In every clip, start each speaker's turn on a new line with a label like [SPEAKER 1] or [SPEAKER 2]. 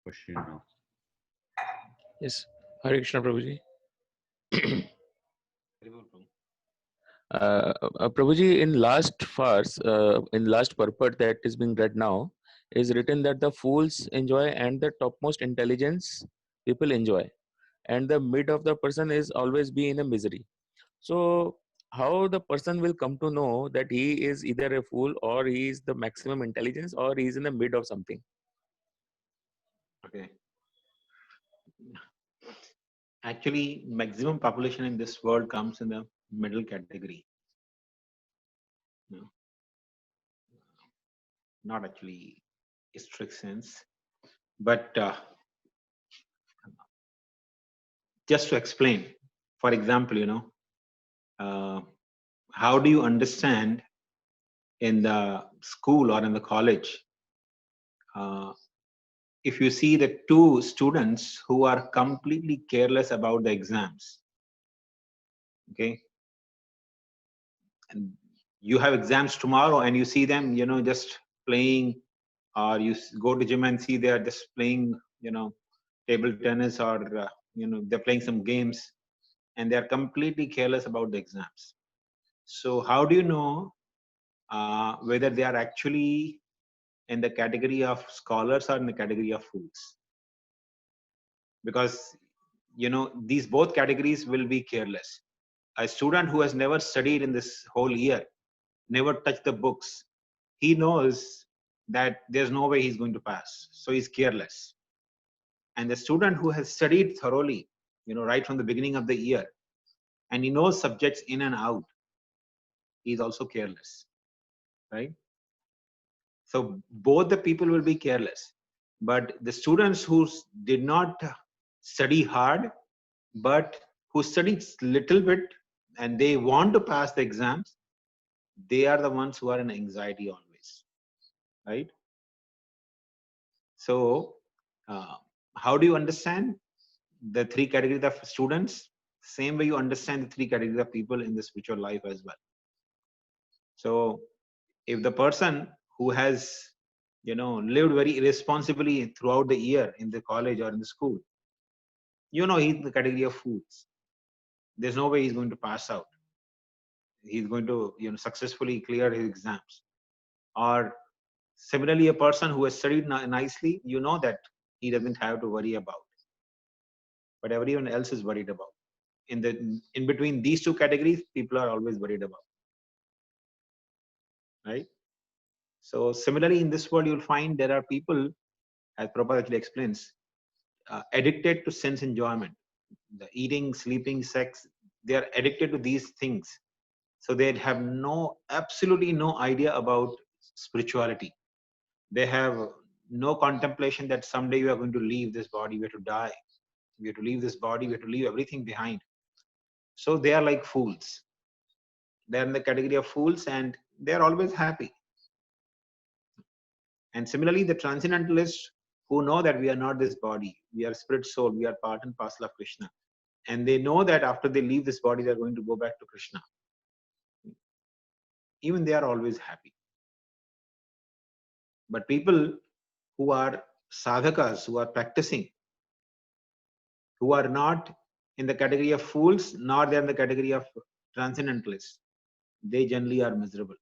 [SPEAKER 1] question now.
[SPEAKER 2] Yes. Hare Krishna, Prabhuji.
[SPEAKER 1] Very well, Prabhu.
[SPEAKER 2] Prabhuji, in last purport that is being read now, is written that the fools enjoy and the topmost intelligence people enjoy, and the mid of the person is always be in a misery. So, how the person will come to know that he is either a fool or he is the maximum intelligence or he is in the mid of something?
[SPEAKER 1] Okay. Actually, maximum population in this world comes in the middle category. No, not actually a strict sense, but just to explain. For example, uh, how do you understand in the school or in the college? Uh, if you see the two students who are completely careless about the exams, okay, and you have exams tomorrow and you see them, just playing, or you go to gym and see they are just playing, table tennis, or they're playing some games, and they are completely careless about the exams. So how do you know whether they are actually in the category of scholars or in the category of fools? Because these both categories will be careless. A student who has never studied in this whole year, never touched the books, he knows that there's no way he's going to pass, so he's careless. And the student who has studied thoroughly, right from the beginning of the year, and he knows subjects in and out, he's also careless, right? So both the people will be careless. But the students who did not study hard, but who studied little bit and they want to pass the exams, they are the ones who are in anxiety always, right? So how do you understand the three categories of students? Same way you understand the three categories of people in the spiritual life as well. So if the person who has lived very irresponsibly throughout the year in the college or in the school, he's in the category of fools. There's no way he's going to pass out. He's going to successfully clear his exams. Or similarly, a person who has studied nicely, that he doesn't have to worry about, but everyone else is worried about. In between these two categories, people are always worried about, right? So similarly, in this world, you'll find there are people, as Prabhupada actually explains, addicted to sense enjoyment, the eating, sleeping, sex. They are addicted to these things, so they have absolutely no idea about spirituality. They have no contemplation that someday we are going to leave this body, we have to die, we have to leave this body, we have to leave everything behind. So they are like fools. They are in the category of fools, and they are always happy. And similarly, the transcendentalists who know that we are not this body, we are spirit soul, we are part and parcel of Krishna. And they know that after they leave this body, they're going to go back to Krishna. Even they are always happy. But people who are sadhakas, who are practicing, who are not in the category of fools, nor they are in the category of transcendentalists, they generally are miserable.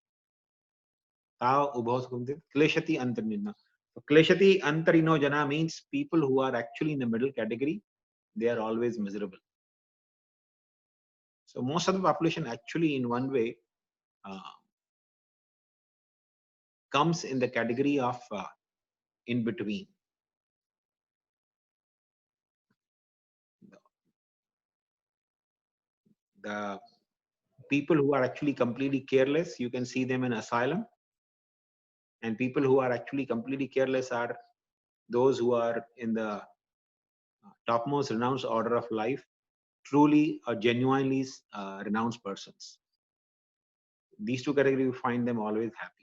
[SPEAKER 1] Kleshati antarnina. So kleshati antarino jana means people who are actually in the middle category, they are always miserable. So most of the population actually in one way uh, comes in the category of in between. The people who are actually completely careless, you can see them in asylum. And people who are actually completely careless are those who are in the topmost renounced order of life, truly or genuinely renounced persons. These two categories, you find them always happy.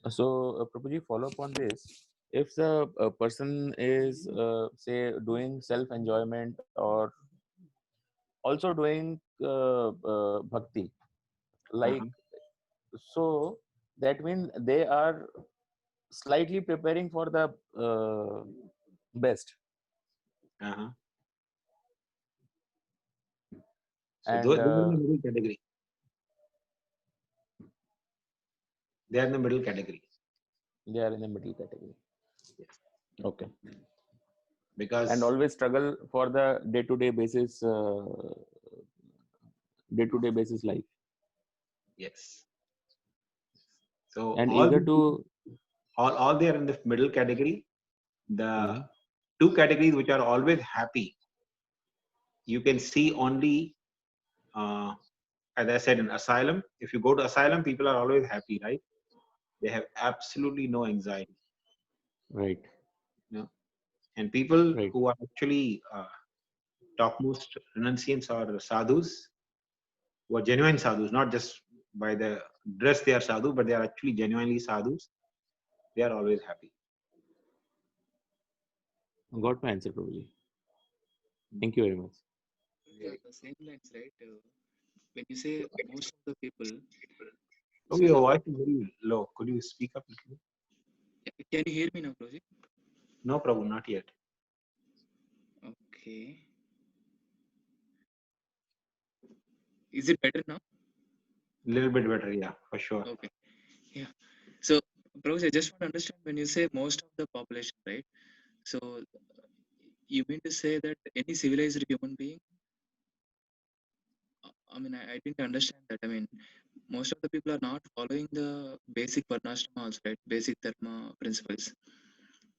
[SPEAKER 2] So, Prabhuji, follow up on this. If the person is, say, doing self enjoyment or also doing bhakti, like
[SPEAKER 1] Uh-huh.
[SPEAKER 2] so, that means they are slightly preparing for the best.
[SPEAKER 1] Uh-huh. So
[SPEAKER 2] And
[SPEAKER 1] they're in the middle category. They are in the middle category.
[SPEAKER 2] they are in the middle category.
[SPEAKER 1] Yes.
[SPEAKER 2] Okay.
[SPEAKER 1] Because
[SPEAKER 2] And always struggle for the day-to-day basis, day-to-day basis life,
[SPEAKER 1] yes. So
[SPEAKER 2] and
[SPEAKER 1] all
[SPEAKER 2] eager
[SPEAKER 1] these people,
[SPEAKER 2] to.
[SPEAKER 1] all they are in the middle category. The
[SPEAKER 2] Mhm.
[SPEAKER 1] two categories which are always happy, you can see only, uh, as I said, in asylum. If you go to asylum, people are always happy, right? They have absolutely no anxiety.
[SPEAKER 2] Right.
[SPEAKER 1] You know? And people
[SPEAKER 2] Right.
[SPEAKER 1] who are actually topmost renunciants or sadhus, who are genuine sadhus, not just by the dress they are sadhu, but they are actually genuinely sadhus. They are always happy.
[SPEAKER 2] Got my answer, probably. Thank you very much.
[SPEAKER 3] On the same lines, right? When you say most of the people,
[SPEAKER 1] Oh,
[SPEAKER 3] so
[SPEAKER 1] your voice is very low. Could you speak up a little bit?
[SPEAKER 3] can you hear me now, Roji?
[SPEAKER 1] No problem, not yet.
[SPEAKER 3] Okay. Is it better now?
[SPEAKER 1] A little bit better, yeah, for sure.
[SPEAKER 3] Okay. Yeah. So, Roji, I just want to understand when you say most of the population, right? So, you mean to say that any civilized human being? I mean, I didn't understand that. I mean, most of the people are not following the basic varnashrama, right? Basic dharma principles.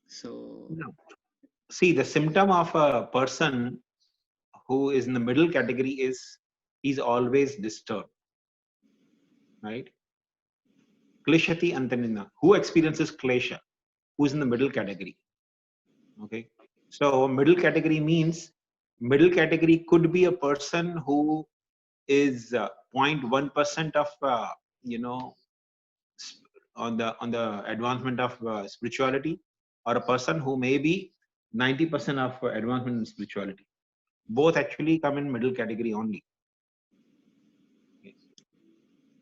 [SPEAKER 3] So,
[SPEAKER 1] No. See, the symptom of a person who is in the middle category is he's always disturbed, right? Kleshati antanina. Who experiences klesha? Who's in the middle category? Okay. So middle category means middle category could be a person who is 0.1% of you know on the advancement of spirituality, or a person who may be 90% of advancement in spirituality. Both actually come in middle category only.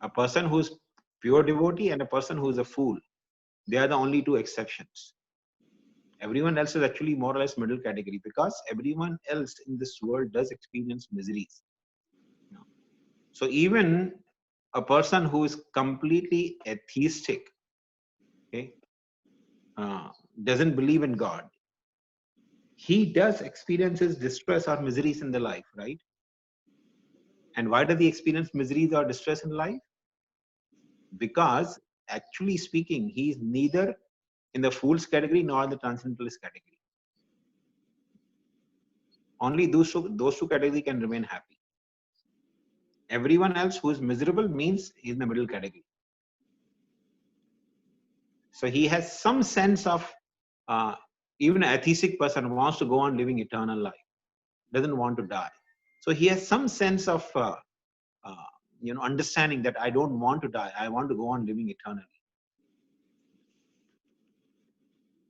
[SPEAKER 1] A person who's pure devotee and a person who's a fool, they are the only two exceptions. Everyone else is actually more or less middle category, because everyone else in this world does experience miseries. You know. So even a person who is completely atheistic, okay, doesn't believe in God, he does experiences distress or miseries in the life, right? And why does he experience miseries or distress in life? Because actually speaking, he is neither in the fool's category nor in the transcendentalist category. Only those two categories can remain happy. Everyone else who is miserable means he's in the middle category. So he has some sense of, even an atheistic person wants to go on living eternal life, doesn't want to die. So he has some sense of understanding that I don't want to die. I want to go on living eternally.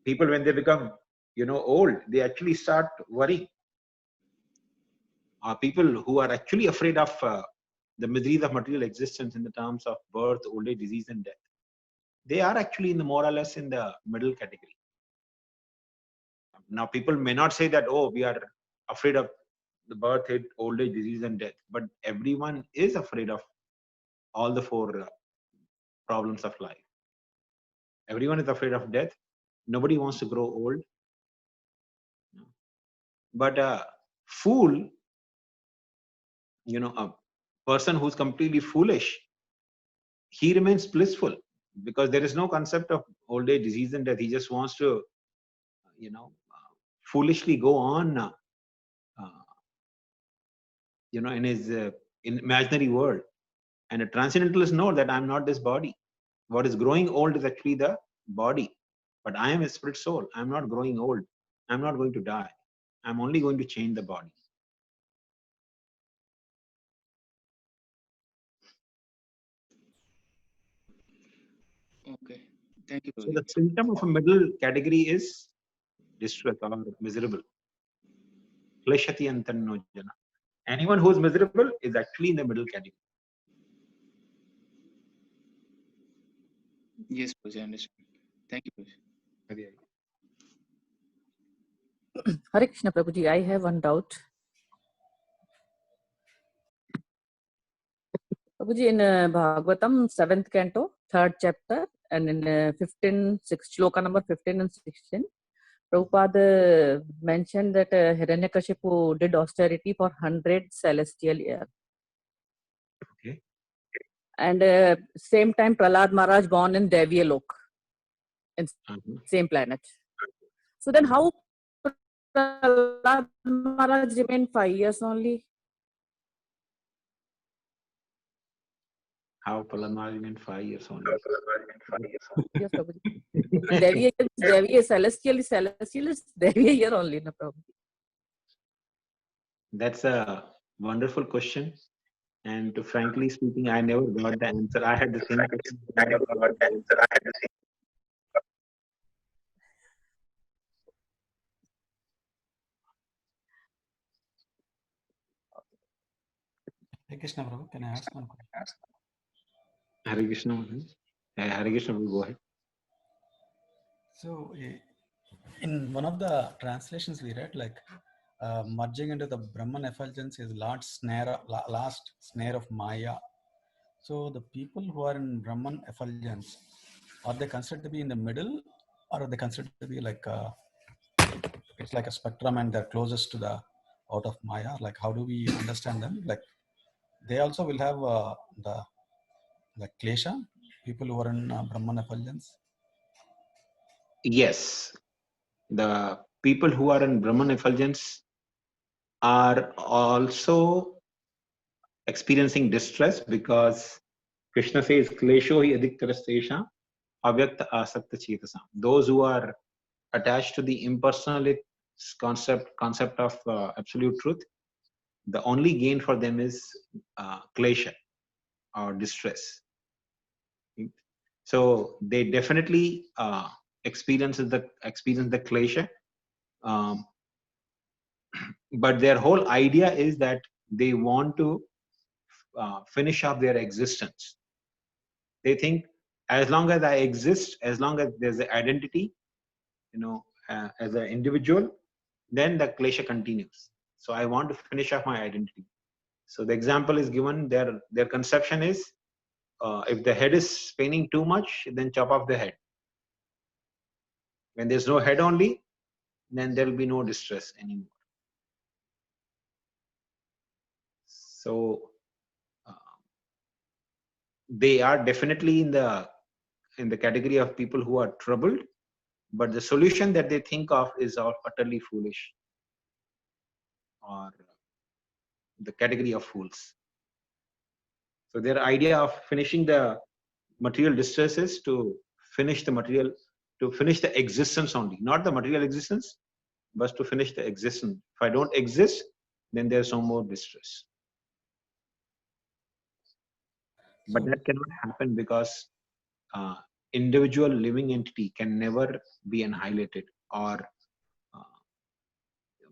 [SPEAKER 1] People, when they become old, they actually start worrying. People who are actually afraid of the miseries of material existence in the terms of birth, old age, disease, and death, they are actually in the more or less in the middle category. Now, people may not say that, oh, we are afraid of the birth, old age, disease, and death, but everyone is afraid of all the four problems of life. Everyone is afraid of death. Nobody wants to grow old. But a fool, a person who's completely foolish, he remains blissful, because there is no concept of old age, disease, and death. He just wants to, foolishly go on, in his in imaginary world. And a transcendentalist know that I'm not this body. What is growing old is actually the body, but I am a spirit soul. I'm not growing old. I'm not going to die. I'm only going to change the body.
[SPEAKER 3] okay. Thank you,
[SPEAKER 1] So
[SPEAKER 3] Roji.
[SPEAKER 1] the symptom of a middle category is distress or miserable. Kleshati antanno jana. Anyone who is miserable is actually in the middle category.
[SPEAKER 3] Yes, Prabhuji, I understand. Thank you, Prabhuji.
[SPEAKER 4] Hare Krishna Prabhuji, I have one doubt. Prabhuji, in Bhagavatam, 7th canto, 3rd chapter, and in shloka number 15 and 16, Prabhupada mentioned that Hiranyakashipu did austerity for 100 celestial years.
[SPEAKER 1] Okay.
[SPEAKER 4] And same time, Prahlad Maharaj born in Devya Lok, in same planet. So then how Prahlad Maharaj remained 5 years only?
[SPEAKER 1] How Prahlad Maharaj in 5 years only?
[SPEAKER 4] Yes, Prabhuji. Devya celestial is Devya year only, no problem.
[SPEAKER 1] That's a wonderful question. And to frankly speaking, I never got the answer. I had the same question. I never got the answer. I had the same.
[SPEAKER 5] Hare Krishna, Prabhu. Can I ask one question?
[SPEAKER 1] Hare Krishna. Hare Krishna, go ahead.
[SPEAKER 5] So, in one of the translations we read, like merging into the Brahman effulgence is last snare of Maya. So, the people who are in Brahman effulgence, are they considered to be in the middle, or are they considered to be like it's like a spectrum and they're closest to the out of Maya? Like, how do we understand them? Like, they also will have the klesha, people who are in Brahman effulgence.
[SPEAKER 1] Yes, the people who are in Brahman effulgence are also experiencing distress because Krishna says, Klesho hi adiktarastesha avyakta asakta chetasam. Those who are attached to the impersonal concept of absolute truth, the only gain for them is klesha or distress. So they definitely experience the klesha, but their whole idea is that they want to finish up their existence. They think as long as I exist, as long as there's an identity, as an individual, then the klesha continues. So I want to finish off my identity. So the example is given. Their conception is, if the head is paining too much, then chop off the head. When there's no head only, then there will be no distress anymore. So they are definitely in the category of people who are troubled, but the solution that they think of is utterly foolish, or the category of fools. So their idea of finishing the material distress is to finish the existence only, not the material existence, but to finish the existence. If I don't exist, then there's no more distress. But that cannot happen because individual living entity can never be annihilated, or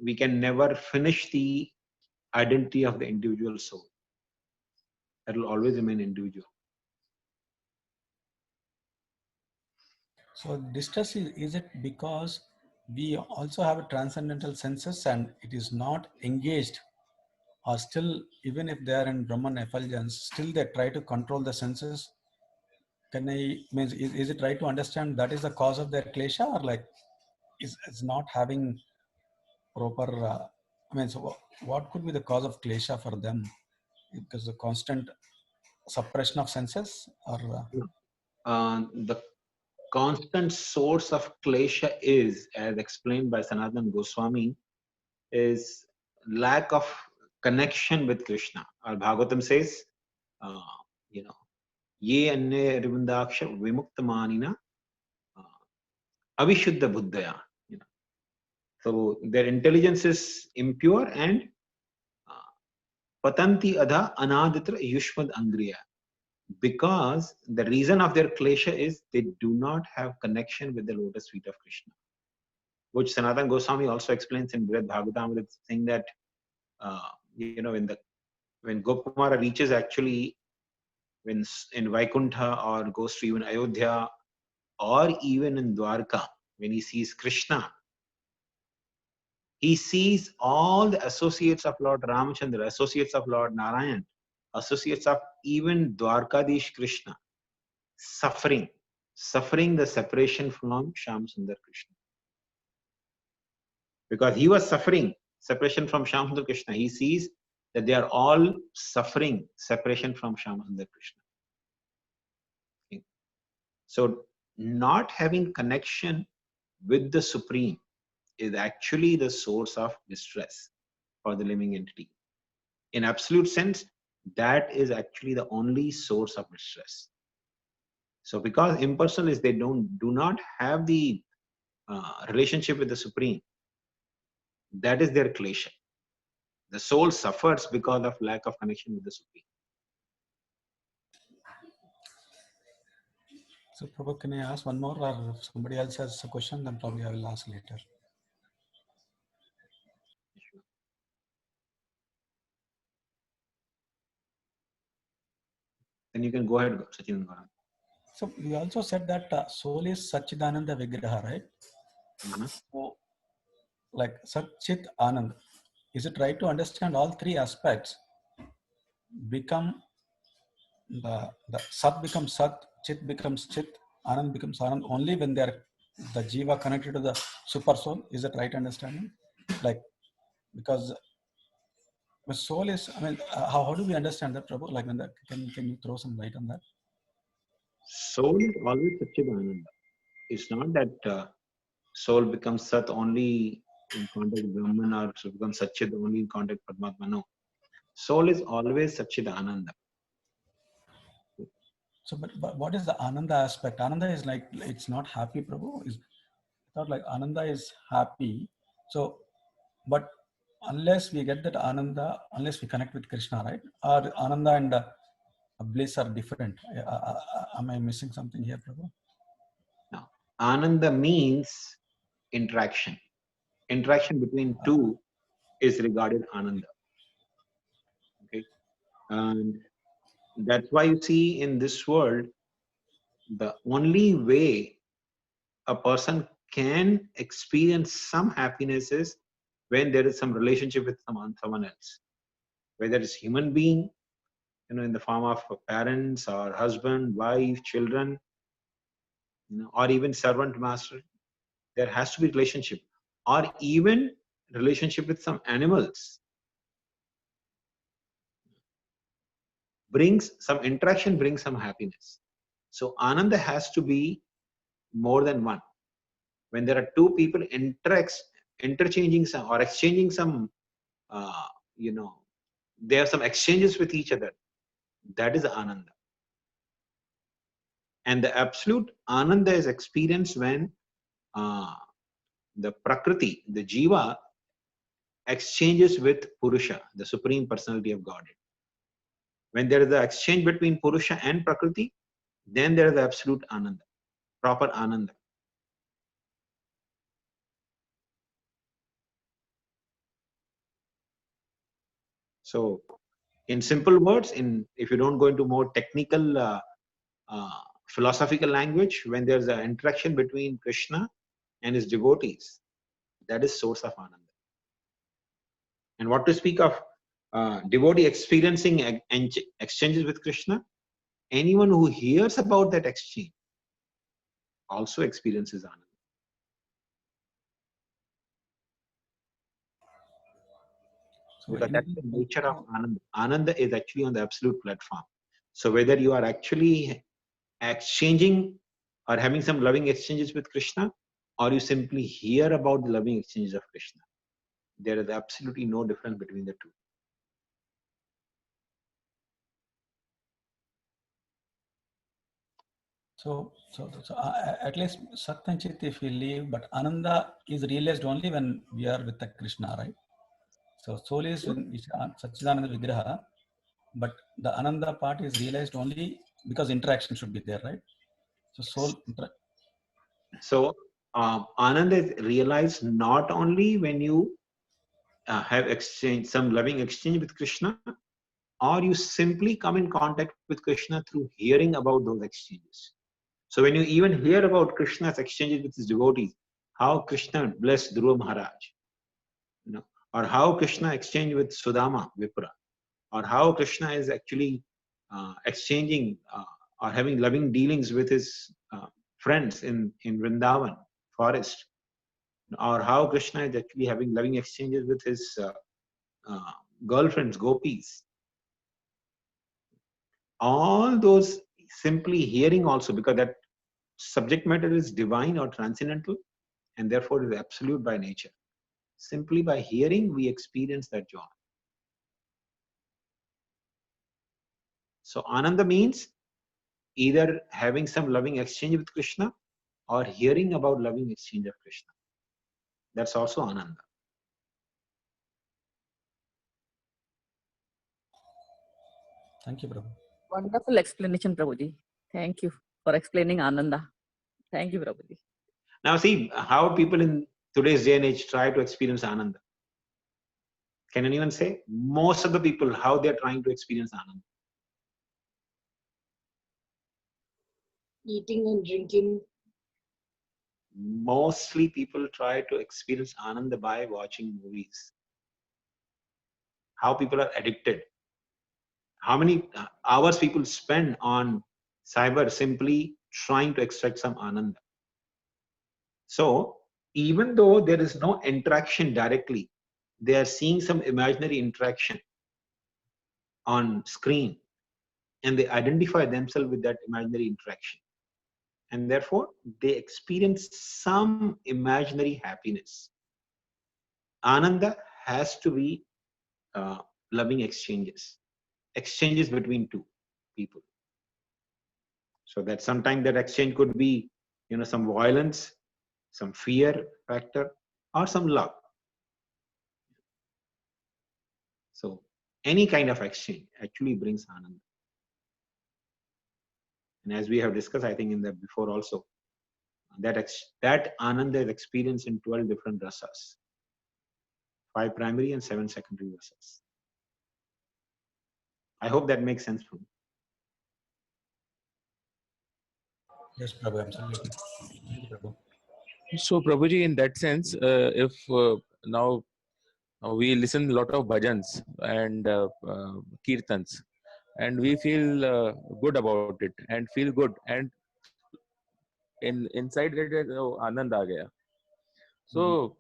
[SPEAKER 1] we can never finish the identity of the individual soul. That will always remain individual.
[SPEAKER 5] So distress is it because we also have a transcendental senses and it is not engaged, or still even if they are in Brahman effulgence, still they try to control the senses? Is it right to understand that is the cause of their klesha, or like is not having proper so what could be the cause of klesha for them? Because the constant suppression of senses, or
[SPEAKER 1] the constant source of klesha is, as explained by Sanatana Goswami, is lack of connection with Krishna. Or Bhagavatam says, ye anye rivandaksha vimuktamanina avishuddha buddhaya. So their intelligence is impure and patanti adha anaditra yushmad angriya. Because the reason of their klesha is they do not have connection with the lotus feet of Krishna, which Sanatana Goswami also explains in Brihad Bhagavatam, saying that when Gopakumara reaches actually when in Vaikuntha or goes to even Ayodhya, or even in Dwarka, when he sees Krishna, he sees all the associates of Lord Ramachandra, associates of Lord Narayan, associates of even Dwarkadish Krishna, suffering the separation from Shyamsundar Krishna. Because he was suffering separation from Shyamsundar Krishna, he sees that they are all suffering separation from Shyamsundar Krishna. Okay. So not having connection with the Supreme is actually the source of distress for the living entity. In absolute sense, that is actually the only source of distress. So because impersonalists, they do not have the relationship with the Supreme, that is their klesha. The soul suffers because of lack of connection with the Supreme.
[SPEAKER 5] So, Prabhu, can I ask one more, or if somebody else has a question, then probably I will ask later.
[SPEAKER 1] Then you can go ahead, Sachin.
[SPEAKER 5] So, you also said that soul is Satchidananda Vigraha, right? So, like Satchit Anand, is it right to understand all three aspects become the Sat becomes Sat, Chit becomes Chit, Anand becomes Anand only when they are the Jiva connected to the super soul? Is that right understanding? Like, because the soul is, I mean, how do we understand that, Prabhu? Like, when that, can you throw some light on that?
[SPEAKER 1] Soul is always Satchidananda. It's not that soul becomes Sat only in contact with Brahman, or soul becomes Satchit only in contact with Paramatma. No. Soul is always Satchidananda.
[SPEAKER 5] So, but what is the Ananda aspect? Ananda is like, it's not happy, Prabhu. It's not like Ananda is happy. So, but unless we get that Ananda, unless we connect with Krishna, right? Or Ananda and bliss are different. Am I missing something here, Prabhu?
[SPEAKER 1] Now, Ananda means interaction. Interaction between two is regarded Ananda. Okay, and that's why you see in this world, the only way a person can experience some happiness is when there is some relationship with someone else, whether it's human being, in the form of parents or husband, wife, children, or even servant master. There has to be relationship, or even relationship with some animals. Brings some interaction, brings some happiness. So Ananda has to be more than one. When there are two people interchanging some or exchanging some, they have some exchanges with each other, that is Ananda. And the absolute Ananda is experienced when the Prakriti, the Jiva, exchanges with Purusha, the Supreme Personality of Godhead. When there is the exchange between Purusha and Prakriti, then there is the absolute Ananda, proper Ananda. So, in simple words, if you don't go into more technical philosophical language, when there's an interaction between Krishna and his devotees, that is source of Ananda. And what to speak of devotee experiencing exchanges with Krishna? Anyone who hears about that exchange also experiences Ananda. So because that's the nature of Ananda. Ananda is actually on the absolute platform. So whether you are actually exchanging or having some loving exchanges with Krishna, or you simply hear about the loving exchanges of Krishna, there is absolutely no difference between the two.
[SPEAKER 5] So at least Sat and Chit if we leave, but Ananda is realized only when we are with the Krishna, right? So soul is Satchidananda Vigraha, but the Ananda part is realized only because interaction should be there, right? So soul.
[SPEAKER 1] So Ananda is realized not only when you have some loving exchange with Krishna, or you simply come in contact with Krishna through hearing about those exchanges. So when you even hear about Krishna's exchanges with his devotees, how Krishna blessed Dhruva Maharaj, or how Krishna exchanged with Sudama Vipra, or how Krishna is actually exchanging or having loving dealings with his friends in Vrindavan forest, or how Krishna is actually having loving exchanges with his girlfriends, gopis. All those simply hearing also, because that subject matter is divine or transcendental, and therefore is absolute by nature. Simply by hearing, we experience that joy. So Ananda means either having some loving exchange with Krishna or hearing about loving exchange of Krishna. That's also Ananda.
[SPEAKER 5] Thank you, Prabhu.
[SPEAKER 4] Wonderful explanation, Prabhuji. Thank you for explaining Ananda. Thank you, Prabhuji.
[SPEAKER 1] Now see how people in today's day and age try to experience Ananda. Can anyone say? Most of the people, how they're trying to experience Ananda.
[SPEAKER 6] Eating and drinking.
[SPEAKER 1] Mostly people try to experience Ananda by watching movies. How people are addicted. How many hours people spend on cyber simply trying to extract some Ananda. So even though there is no interaction directly, they are seeing some imaginary interaction on screen, and they identify themselves with that imaginary interaction. And therefore, they experience some imaginary happiness. Ananda has to be loving exchanges between two people. So that sometimes that exchange could be, some violence, some fear factor, or some love. So any kind of exchange actually brings Ananda. And as we have discussed, I think in the before also, that Ananda is experienced in 12 different rasas, 5 primary and 7 secondary rasas. I hope that makes sense for you.
[SPEAKER 5] Yes, Prabhu, absolutely. Thank you, Prabhu.
[SPEAKER 2] So Prabhuji, in that sense, if now we listen a lot of bhajans and kirtans, and we feel good about it and feel good, and inside that anand aa gaya. So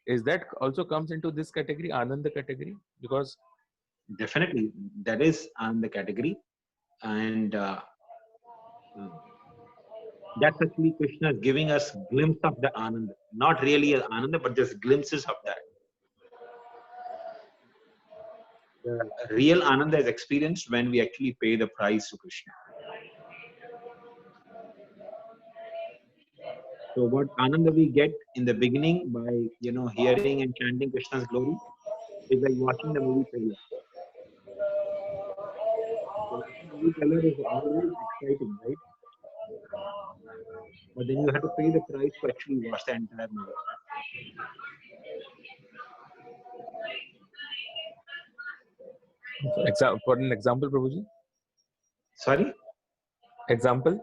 [SPEAKER 2] is that also comes into this category, Ananda category? Because
[SPEAKER 1] Definitely, that is Ananda category, and that's actually Krishna giving us glimpse of the Ananda, not really an Ananda, but just glimpses of that. The real Ananda is experienced when we actually pay the price to Krishna. So what Ananda we get in the beginning by hearing and chanting Krishna's glory is like watching the movie trailer. So watching the movie trailer is always exciting, right? But then you have to pay the price to actually watch the entire movie.
[SPEAKER 2] for an example, Prabhuji?
[SPEAKER 1] Sorry?
[SPEAKER 2] Example?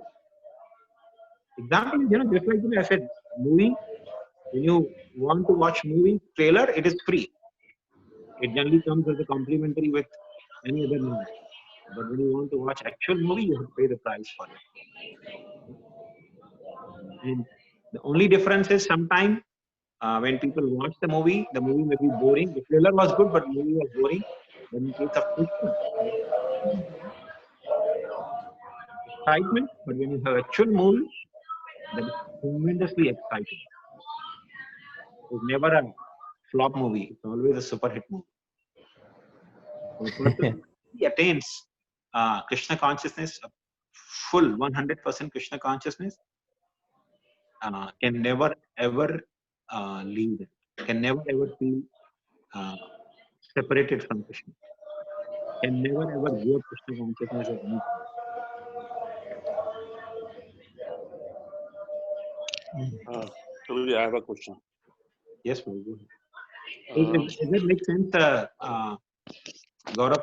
[SPEAKER 1] Example, just like I said, movie, when you want to watch movie trailer, it is free. It generally comes as a complimentary with any other movie. But when you want to watch actual movie, you have to pay the price for it. And the only difference is sometimes when people watch the movie may be boring. The trailer was good, but the movie was boring. But in case of Krishna, excitement. But when you have actual movie, that is tremendously exciting. It's never a flop movie. It's always a super hit movie. So a person he attains Krishna consciousness, full 100% Krishna consciousness, can never ever leave it. Can never ever feel separated from Krishna. Can never ever give up Krishna consciousness at any time.
[SPEAKER 7] Prabhuji, I have a question.
[SPEAKER 1] Yes, Prabhu, go ahead. Does that make sense, Gaurav?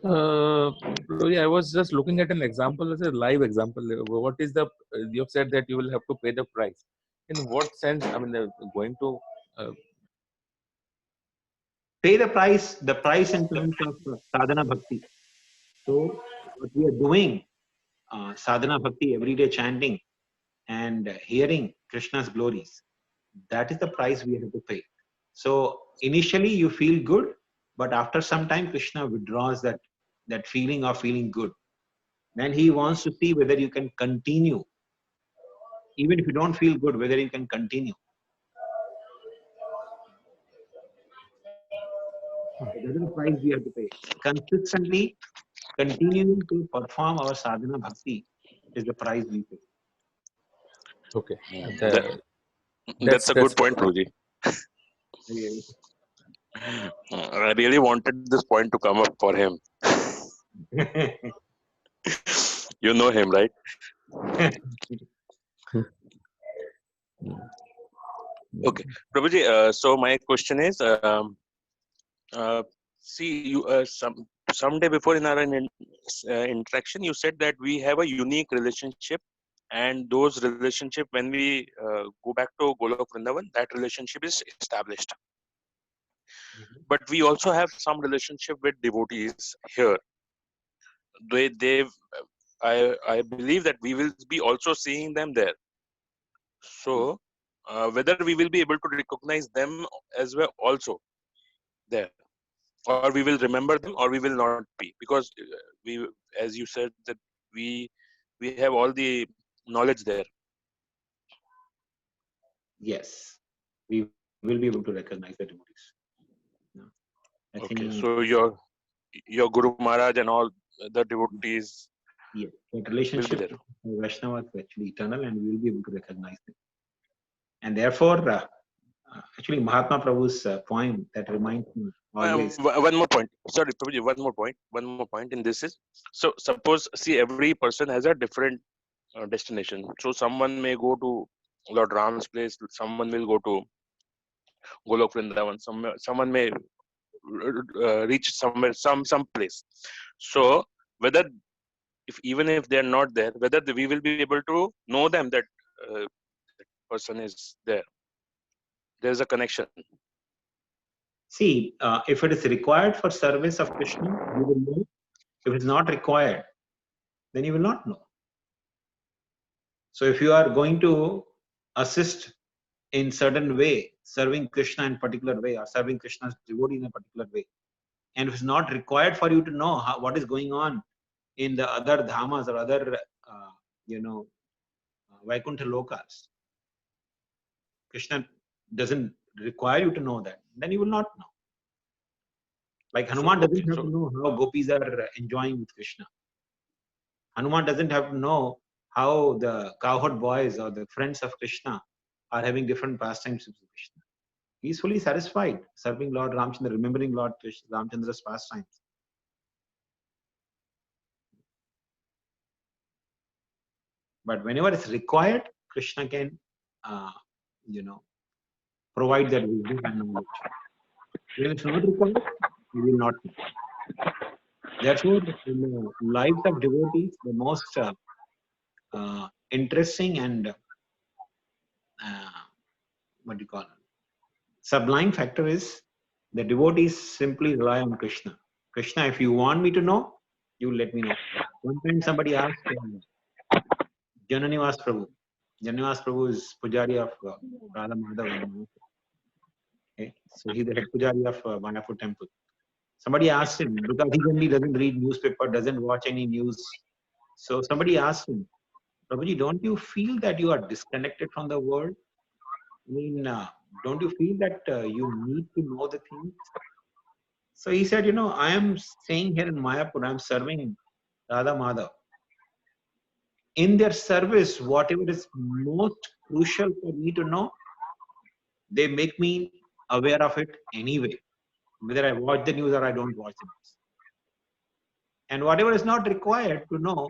[SPEAKER 2] I was just looking at an example as a live example. What is the you have said that you will have to pay the price. In what sense? I mean, going to
[SPEAKER 1] Pay the price in terms of sadhana bhakti. So what we are doing, sadhana bhakti, everyday chanting and hearing Krishna's glories, that is the price we have to pay. So initially you feel good, but after some time Krishna withdraws that feeling of feeling good. Then he wants to see whether you can continue, even if you don't feel good, whether you can continue. So that is the price we have to pay. Consistently continuing to perform our sadhana bhakti is the price we pay.
[SPEAKER 2] okay,
[SPEAKER 7] That's a good point, Ruji.
[SPEAKER 1] Really.
[SPEAKER 7] I really wanted this point to come up for him. You know him, right? Okay, Prabhuji. So my question is, see, you someday before in our interaction, you said that we have a unique relationship, and those relationship when we go back to Golok Vrindavan, that relationship is established. But we also have some relationship with devotees here. I believe that we will be also seeing them there. So whether we will be able to recognize them as well also there, or we will remember them, or we will not be, because we, as you said, that we have all the knowledge there.
[SPEAKER 1] Yes, we will be able to recognize the devotees. No, I
[SPEAKER 7] Okay,
[SPEAKER 1] think
[SPEAKER 7] so your Guru Maharaj and all the devotees
[SPEAKER 1] yes, that
[SPEAKER 7] will be
[SPEAKER 1] relationship
[SPEAKER 7] there.
[SPEAKER 1] with Vaishnava is actually eternal, and we will be able to recognize them. And therefore, actually, Mahatma Prabhu's poem that reminds me always.
[SPEAKER 7] One more point. Sorry, Prabhuji, one more point. One more point in this is, so suppose, see, every person has a different destination. So someone may go to Lord Ram's place, someone will go to Golok Vrindavan, someone may reach somewhere, some place. So whether, if even if they are not there, whether we will be able to know them, that that person is there. There is a connection.
[SPEAKER 1] See, if it is required for service of Krishna, you will know. If it's not required, then you will not know. So if you are going to assist in certain way, serving Krishna in particular way, or serving Krishna's devotee in a particular way, and if it's not required for you to know what is going on in the other dhamas or other, Vaikuntha lokas, Krishna doesn't require you to know that, then you will not know. Like Hanuman doesn't have to know how gopis are enjoying with Krishna. Hanuman doesn't have to know how the cowherd boys or the friends of Krishna are having different pastimes with Krishna. He is fully satisfied serving Lord Ramchandra, remembering Lord Ramchandra's pastimes. But whenever it's required, Krishna can, provide that wisdom and knowledge. When it's not required, he will not know. Therefore, in the lives of devotees, the most interesting and sublime factor is the devotees simply rely on Krishna. Krishna, if you want me to know, you let me know. One time somebody asked Jananivas Prabhu. Jananivas Prabhu is Pujari of Radha Madhava. Okay? So he's the head Pujari of Mayapur temple. Somebody asked him, because he generally doesn't read newspaper, doesn't watch any news. So somebody asked him, Prabhuji, don't you feel that you are disconnected from the world? I mean, don't you feel that you need to know the things? So he said, I am staying here in Mayapur, I am serving Radha Madhav. In their service, whatever is most crucial for me to know, they make me aware of it anyway, whether I watch the news or I don't watch the news. And whatever is not required to know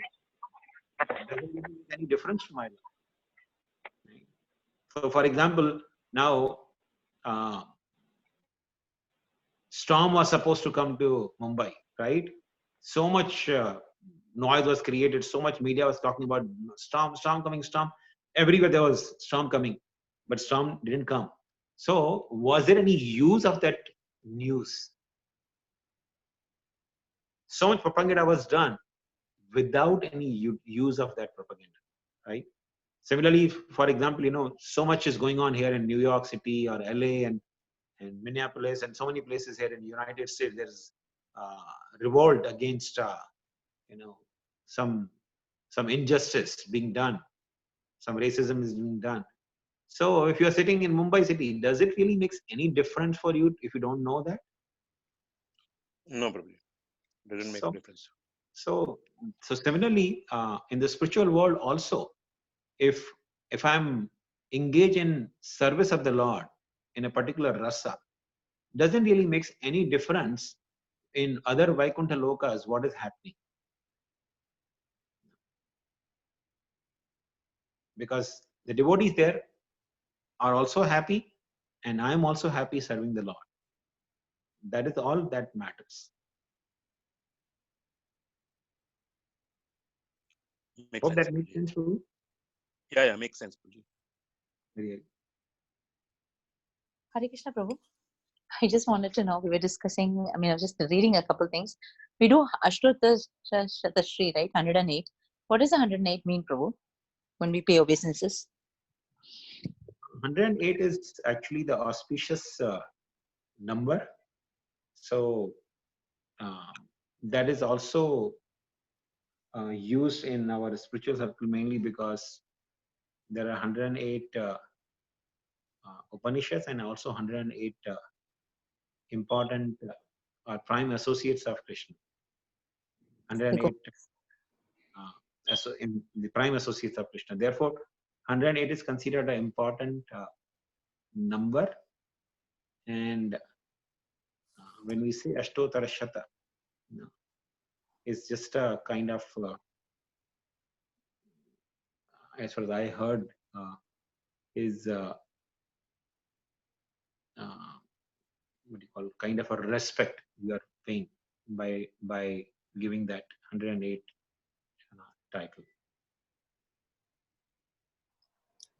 [SPEAKER 1] doesn't make any difference to my life. So, for example, now storm was supposed to come to Mumbai, right? so much noise was created, so much media was talking about storm, storm coming, storm. Everywhere there was storm coming, but storm didn't come. So was there any use of that news? So much propaganda was done without any use of that propaganda, right? Similarly, for example, so much is going on here in New York City or LA and Minneapolis and so many places here in the United States. There's revolt against some injustice being done, some racism is being done. So if you're sitting in Mumbai city, does it really makes any difference for you if you don't know that?
[SPEAKER 7] No, probably doesn't make a
[SPEAKER 1] So
[SPEAKER 7] difference.
[SPEAKER 1] so similarly, in the spiritual world also, if I'm engaged in service of the Lord in a particular rasa, doesn't really makes any difference in other Vaikuntha lokas what is happening, because the devotees there are also happy and I am also happy serving the Lord. That is all that matters.
[SPEAKER 7] Makes
[SPEAKER 1] Hope
[SPEAKER 7] sense.
[SPEAKER 1] that makes sense to you.
[SPEAKER 7] Yeah, makes sense. Prabhuji.
[SPEAKER 1] Really.
[SPEAKER 6] Hare Krishna Prabhu. I just wanted to know, we were discussing, I was just reading a couple things. We do Ashtota Shatashri, right? 108. What does 108 mean, Prabhu, when we pay obeisances?
[SPEAKER 1] 108 is actually the auspicious number. So that is also used in our spiritual circle mainly because there are 108 Upanishads and also 108 important prime associates of Krishna. 108 in the prime associates of Krishna. Therefore, 108 is considered an important number. And when we say Ashtotara Shata, it's just a kind of, as far as I heard, is what do you call, kind of a respect you are paying by giving that 108 title.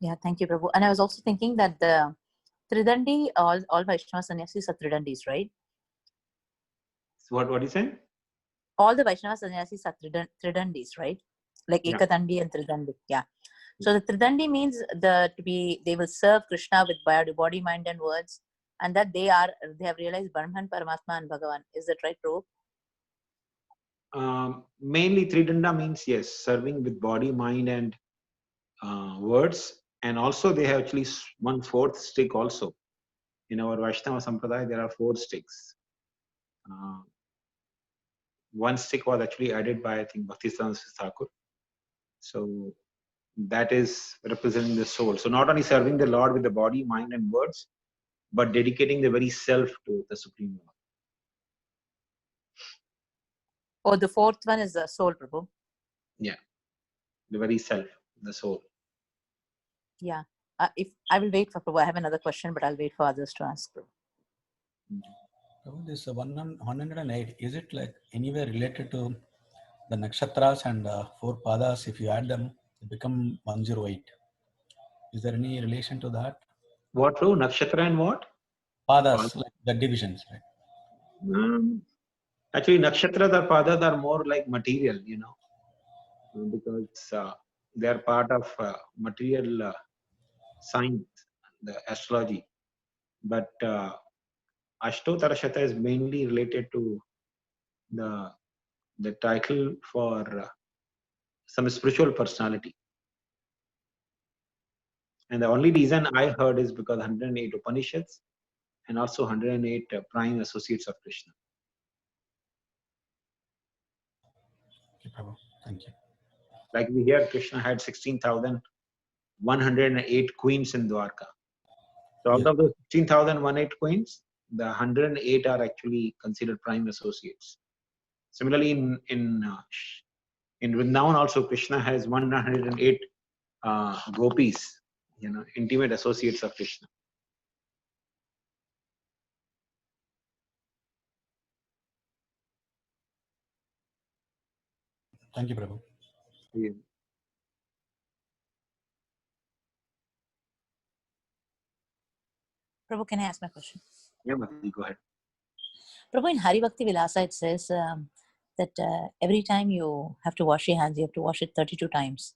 [SPEAKER 6] Yeah, thank you, Prabhu. And I was also thinking that the Tridandi, all Vaishnava sannyasis are Tridandis, right?
[SPEAKER 1] So what do you say?
[SPEAKER 6] All the Vaishnava sannyasis are Tridandis, right? Like
[SPEAKER 1] Yeah.
[SPEAKER 6] Ekadandi and Tridandi. Yeah. So the Tridandi means they will serve Krishna with body, mind, and words, and that they have realized Brahman, Paramatma, and Bhagavan. Is that right, Prabhu?
[SPEAKER 1] Mainly Tridanda means, yes, serving with body, mind, and words. And also they have actually 1/4 stick also. In our Vaishnava Sampradaya, there are 4 sticks. One stick was actually added by, I think, Bhaktisiddhanta Thakur. So that is representing the soul. So not only serving the Lord with the body, mind, and words, but dedicating the very self to the Supreme Lord.
[SPEAKER 6] Oh, the 4th one is the soul, Prabhu.
[SPEAKER 1] Yeah, the very self, the soul.
[SPEAKER 6] Yeah. If I will wait for Prabhu, I have another question, but I'll wait for others to ask.
[SPEAKER 5] Prabhu, this 108, is it like anywhere related to the nakshatras and 4 padas? If you add them, they become 108. Is there any relation to that?
[SPEAKER 1] What, true? Nakshatra and what?
[SPEAKER 5] Padas, like the divisions, right?
[SPEAKER 1] Actually, nakshatras or padas are more like material, because they are part of material science, the astrology. But Ashtotara Shata is mainly related to the title for some spiritual personality. And the only reason I heard is because 108 Upanishads and also 108 prime associates of Krishna.
[SPEAKER 5] Okay, Prabhu. Thank you.
[SPEAKER 1] Like we hear, Krishna had 16,108 queens in Dwarka. So out of those 16,108 queens, the 108 are actually considered prime associates. Similarly, in Vrindavan also, Krishna has 108 gopis, intimate associates of Krishna.
[SPEAKER 5] Thank you, Prabhu.
[SPEAKER 6] Prabhu, can I ask my question?
[SPEAKER 1] Yeah, Mataji, go ahead.
[SPEAKER 6] Prabhu, in Hari Bhakti Vilasa, it says that every time you have to wash your hands, you have to wash it 32 times.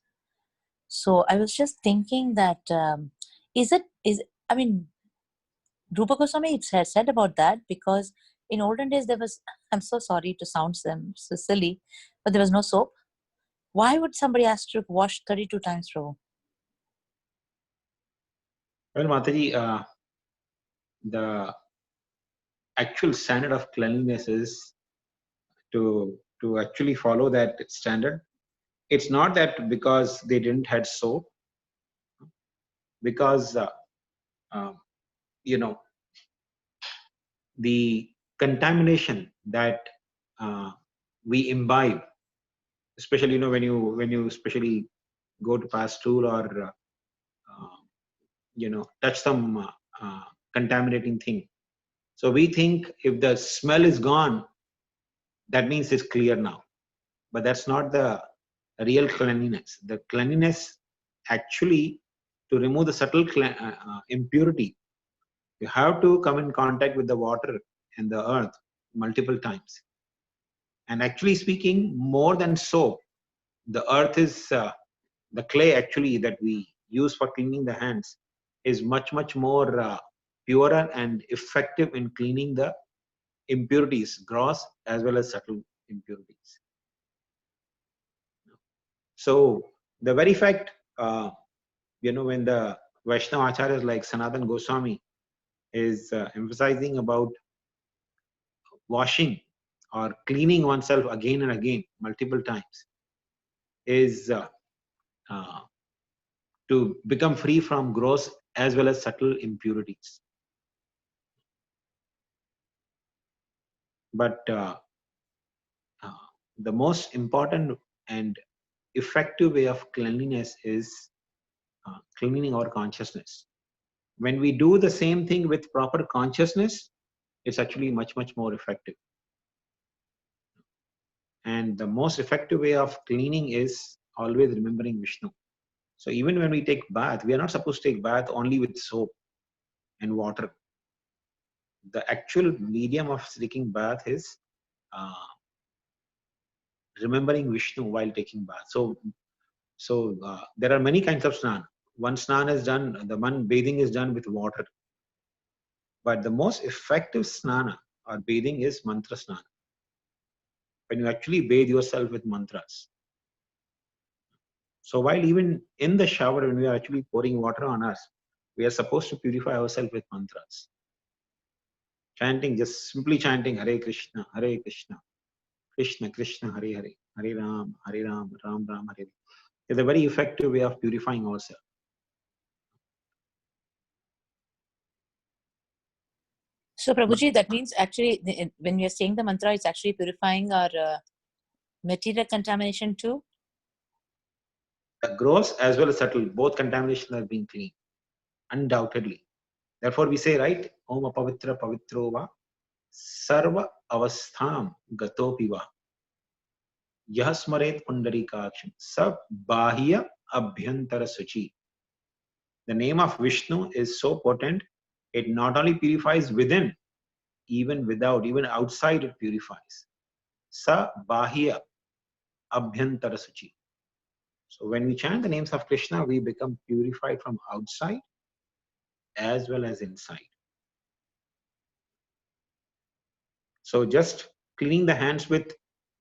[SPEAKER 6] So I was just thinking that I mean, Rupa Goswami has said about that, because in olden days there was, I'm so sorry to sound so silly, but there was no soap. Why would somebody ask to wash 32 times, Prabhu?
[SPEAKER 1] Well, Mataji, the actual standard of cleanliness is to actually follow that standard. It's not that because they didn't had soap, because you know, the contamination that we imbibe, especially, you know, when you especially go to pass stool or you know, touch some contaminating thing. So we think if the smell is gone, that means it's clear now. But that's not the real cleanliness. The cleanliness, actually, to remove the subtle impurity, you have to come in contact with the water and the earth multiple times. And actually speaking, more than soap, the earth is the clay actually that we use for cleaning the hands is much more purer and effective in cleaning the impurities, gross as well as subtle impurities. So the very fact, you know, when the Vaishnava acharyas like Sanatan Goswami is emphasizing about washing or cleaning oneself again and again multiple times, is to become free from gross as well as subtle impurities. But the most important and effective way of cleanliness is cleaning our consciousness. When we do the same thing with proper consciousness, it's actually much more effective. And the most effective way of cleaning is always remembering Vishnu. So even when we take bath, we are not supposed to take bath only with soap and water. The actual medium of taking bath is remembering Vishnu while taking bath. So there are many kinds of snan. One snan is done, the one bathing is done with water. But the most effective snana or bathing is mantra snana. When you actually bathe yourself with mantras. So while even in the shower, when we are actually pouring water on us, we are supposed to purify ourselves with mantras. Chanting, just simply chanting Hare Krishna, Krishna Krishna, Hare Hare, Hare Ram, Ram Ram, Hare Hare. It's a very effective way of purifying ourselves.
[SPEAKER 6] So, Prabhuji, that means actually, when you're saying the mantra, it's actually purifying our material contamination too?
[SPEAKER 1] Gross as well as subtle, both contamination are being cleaned, undoubtedly. Therefore, we say, right, Om Apavitra Pavitro Va Sarva Avastham Gatopi Va Yah Smaret Pundarikaksham Sab Bahya Abhyantara Suchi. The name of Vishnu is so potent, it not only purifies within, even without, even outside it purifies. Sa Bahya Abhyantara Suchi. So when we chant the names of Krishna, we become purified from outside as well as inside. So just cleaning the hands with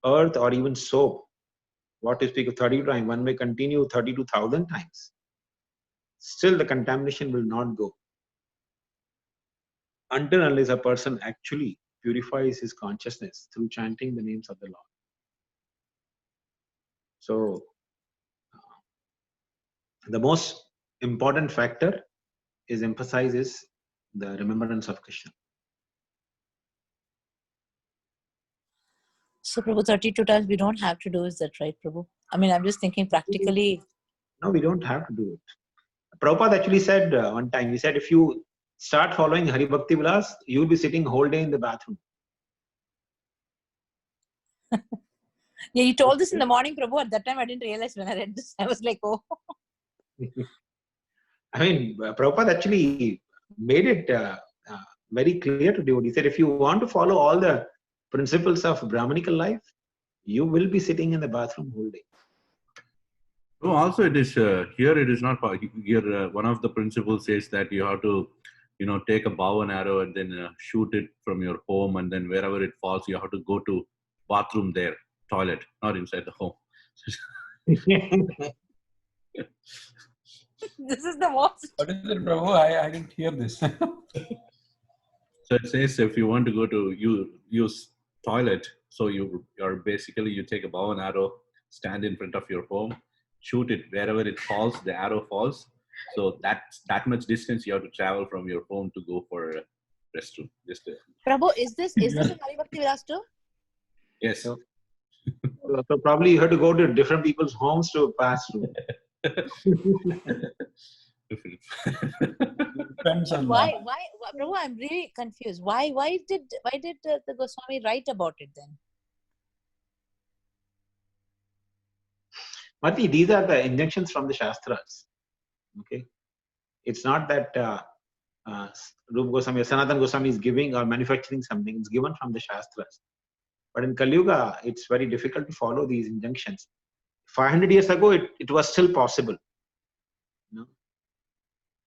[SPEAKER 1] earth or even soap, what to speak of 30 times, one may continue 32,000 times. Still the contamination will not go until unless a person actually purifies his consciousness through chanting the names of the Lord. So the most important factor is emphasizes the remembrance of Krishna.
[SPEAKER 6] So, Prabhu, 32 times we don't have to do, is that right, Prabhu? I mean, I'm just thinking practically.
[SPEAKER 1] No, we don't have to do it. Prabhupada actually said one time, he said, if you start following Hari Bhakti Vilas, you will be sitting whole day in the bathroom.
[SPEAKER 6] Yeah, you told this in the morning, Prabhu. At that time, I didn't realize when I read this. I was like, oh.
[SPEAKER 1] I mean, Prabhupada actually made it very clear to devotees. He said, if you want to follow all the principles of Brahmanical life, you will be sitting in the bathroom whole day.
[SPEAKER 8] No, also it is here. It is not here. One of the principles says that you have to, take a bow and arrow and then shoot it from your home, and then wherever it falls, you have to go to bathroom there, toilet, not inside the home.
[SPEAKER 6] This is the most.
[SPEAKER 5] What is it, Prabhu? I didn't hear this.
[SPEAKER 8] So it says if you want to go to use toilet, so you take a bow and arrow, stand in front of your home, shoot it wherever it falls, the arrow falls. So that much distance you have to travel from your home to go for a restroom.
[SPEAKER 6] Prabhu, is this in Hari Bhakti Vilas too?
[SPEAKER 8] Yes.
[SPEAKER 1] So probably you have to go to different people's homes to pass through.
[SPEAKER 5] Depends on
[SPEAKER 6] Why, Prabhu? I'm really confused. Why did the Goswami write about it then?
[SPEAKER 1] Mati, these are the injunctions from the Shastras. Okay, it's not that Rupa Goswami or Sanatana Goswami is giving or manufacturing something. It's given from the Shastras. But in Kali Yuga, it's very difficult to follow these injunctions. 500 years ago, it was still possible.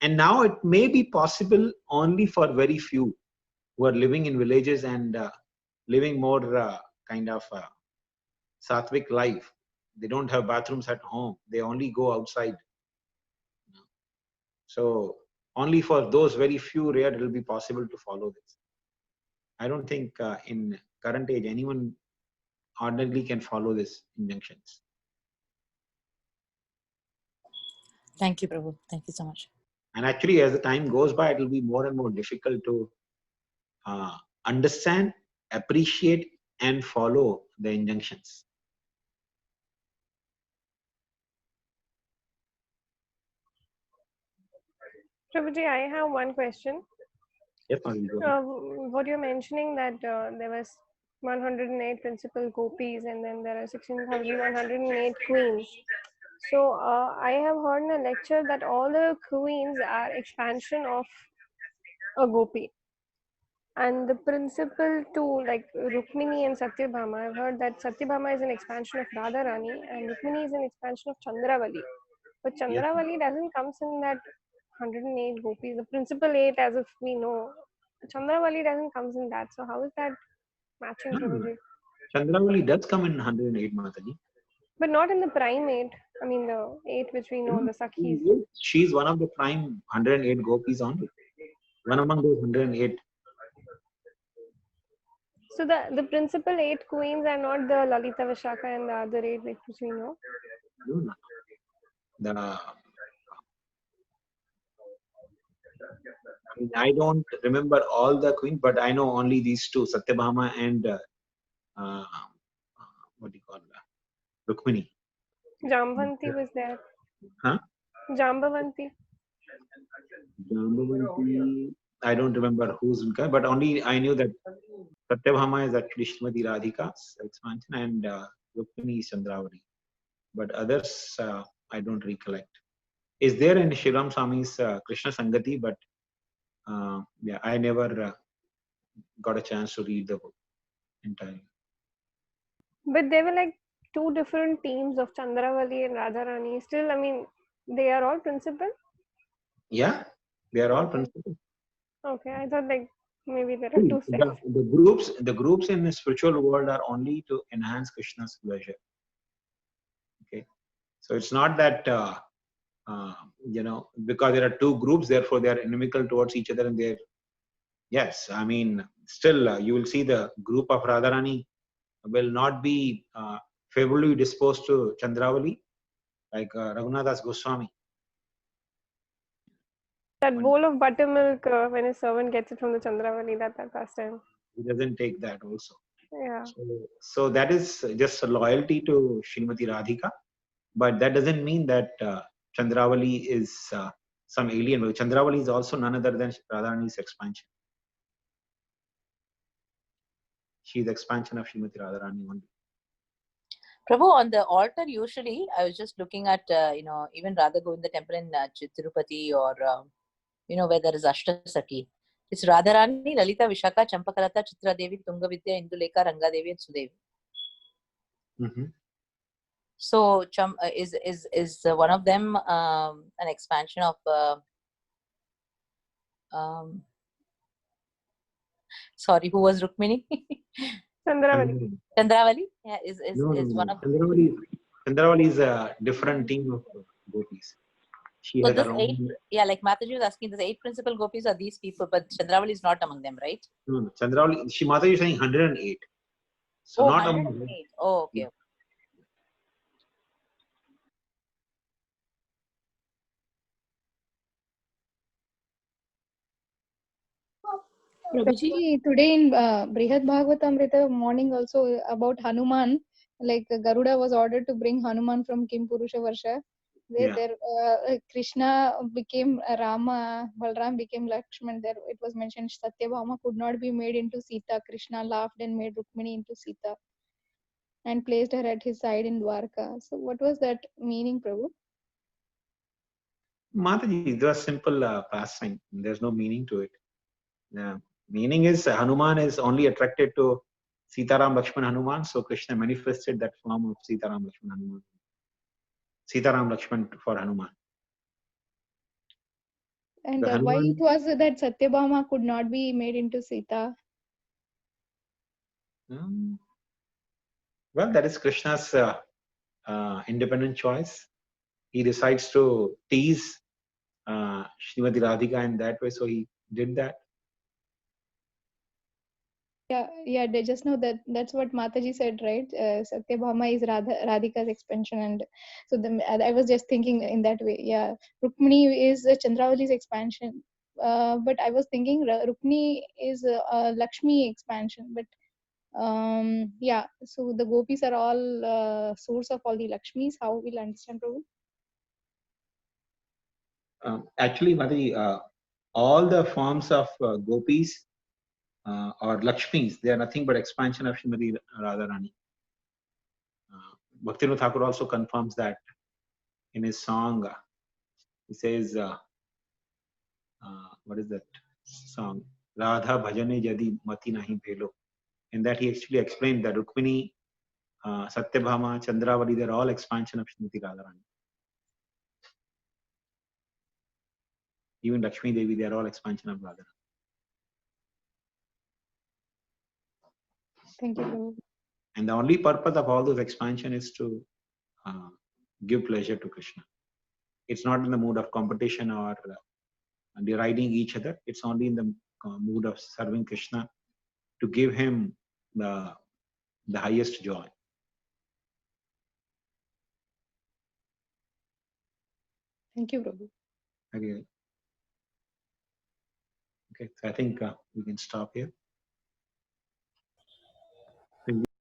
[SPEAKER 1] And now it may be possible only for very few who are living in villages and living more kind of sattvic life. They don't have bathrooms at home. They only go outside. So only for those very few rare it will be possible to follow this. I don't think in current age anyone ordinarily can follow these injunctions.
[SPEAKER 6] Thank you, Prabhu. Thank you so much.
[SPEAKER 1] And actually, as the time goes by, it will be more and more difficult to understand, appreciate, and follow the injunctions.
[SPEAKER 9] Prabhuji, I have one question.
[SPEAKER 1] Yes,
[SPEAKER 9] What you're mentioning that there was 108 principal gopis and then there are 16,108 queens. So I have heard in a lecture that all the queens are expansion of a gopi. And the principal two, like Rukmini and Satyabhama, I've heard that Satyabhama is an expansion of Radharani and Rukmini is an expansion of Chandravali. But Chandravali doesn't come in that 108 gopis. The principal 8, as if we know, Chandravali doesn't come in that. So how is that matching, Prabhuji?
[SPEAKER 1] Chandravali does come in 108, Mataji.
[SPEAKER 9] But not in the prime 8. I mean the 8 which we know, the Sakhis.
[SPEAKER 1] She's one of the prime 108 gopis only. One among those 108.
[SPEAKER 9] So the principal 8 queens are not the Lalita Vishaka and the other 8 which we know?
[SPEAKER 1] No. I don't remember all the queens, but I know only these two, Satyabhama and what do you call that? Rukmini.
[SPEAKER 9] Jambanti was there.
[SPEAKER 1] Huh?
[SPEAKER 9] Jambavanti.
[SPEAKER 1] Jambavanti. I don't remember who's in, but only I knew that Satyabhama is actually Srimati Radhika's expansion and Rukmini is Chandravali. But others I don't recollect. Is there in Shriram Swami's Krishna Sangati, but yeah, I never got a chance to read the book entirely.
[SPEAKER 9] But they were like 2 different teams of Chandravali and Radharani. Still, I mean, they are all principal?
[SPEAKER 1] Yeah, they are all principal.
[SPEAKER 9] Okay, I thought like maybe there are 2 sets.
[SPEAKER 1] The groups in the spiritual world are only to enhance Krishna's pleasure. Okay, so it's not that because there are 2 groups, therefore they are inimical towards each other, and they're yes. I mean, still you will see the group of Radharani will not be favorably disposed to Chandravali, like Raghunathas Goswami.
[SPEAKER 9] That bowl of buttermilk when his servant gets it from the Chandravali, that past time.
[SPEAKER 1] He doesn't take that also.
[SPEAKER 9] Yeah.
[SPEAKER 1] So that is just a loyalty to Srimati Radhika, but that doesn't mean that Chandravali is some alien. Chandravali is also none other than Radharani's expansion. She is the expansion of Srimati Radharani only.
[SPEAKER 6] Prabhu, on the altar, usually, I was just looking at, even Radha Govinda temple in Tirupati or, where there is Ashtasaki. It's Radharani, Lalita, Vishaka, Champakalata, Chitra Devi, Tunga Vidya, Induleka, Ranga Devi, and Sudevi.
[SPEAKER 1] Mhm.
[SPEAKER 6] So, is one of them an expansion of? Sorry, who was Rukmini?
[SPEAKER 9] Chandravali.
[SPEAKER 6] Chandravali? Yeah, is
[SPEAKER 1] No, no,
[SPEAKER 6] one
[SPEAKER 1] no.
[SPEAKER 6] of.
[SPEAKER 1] Chandravali is a different team of gopis. She
[SPEAKER 6] So
[SPEAKER 1] has
[SPEAKER 6] this
[SPEAKER 1] her
[SPEAKER 6] 8,
[SPEAKER 1] own.
[SPEAKER 6] yeah, like Mataji was asking, this 8 principal gopis are these people, but Chandravali is not among them, right?
[SPEAKER 1] No, no, Chandravali. Mataji is saying 108. So
[SPEAKER 6] Oh,
[SPEAKER 1] not among them.
[SPEAKER 6] 108. Oh, okay.
[SPEAKER 10] Prabhuji, today in Brihad Bhagavatamrita morning also about Hanuman, like Garuda was ordered to bring Hanuman from Kim Purusha Varsha.
[SPEAKER 1] Yeah.
[SPEAKER 10] There, Krishna became Rama, Balram became Lakshman. There it was mentioned Satyabhama could not be made into Sita. Krishna laughed and made Rukmini into Sita and placed her at his side in Dwarka. So what was that meaning, Prabhu?
[SPEAKER 1] Mataji, it was simple pastime. There's no meaning to it. Yeah. Meaning is Hanuman is only attracted to Sitaram Lakshman Hanuman, so Krishna manifested that form of Sitaram Lakshman Hanuman. Sitaram Lakshman for Hanuman.
[SPEAKER 10] And
[SPEAKER 1] The
[SPEAKER 10] why
[SPEAKER 1] Hanuman,
[SPEAKER 10] it was that Satyabhama could not be made into Sita?
[SPEAKER 1] well, that is Krishna's independent choice. He decides to tease Srimati Radhika in that way, so he did that.
[SPEAKER 10] Yeah, they just know that's what Mataji said, right? Satyabhama is Radhika's expansion, and so I was just thinking in that way. Yeah, Rukmini is Chandravali's expansion, but I was thinking Rukmini is Lakshmi expansion. But yeah, so the gopis are all source of all the Lakshmis. How we'll understand, Prabhu?
[SPEAKER 1] Actually, Mataji, all the forms of gopis or Lakshmis, they are nothing but expansion of Srimati Radharani. Bhaktivinoda Thakur also confirms that in his song. He says, what is that song? Radha Bhajane Jadi Mati Nahi Bhelo. In that he actually explained that Rukmini, Satyabhama, Chandravali, they're all expansion of Srimati Radharani. Even Lakshmi Devi, they're all expansion of Radharani.
[SPEAKER 10] Thank you, Prabhu.
[SPEAKER 1] And the only purpose of all those expansion is to give pleasure to Krishna. It's not in the mood of competition or deriding each other. It's only in the mood of serving Krishna to give him the highest joy.
[SPEAKER 10] Thank you, Prabhu.
[SPEAKER 1] Okay. Okay, so I think we can stop here.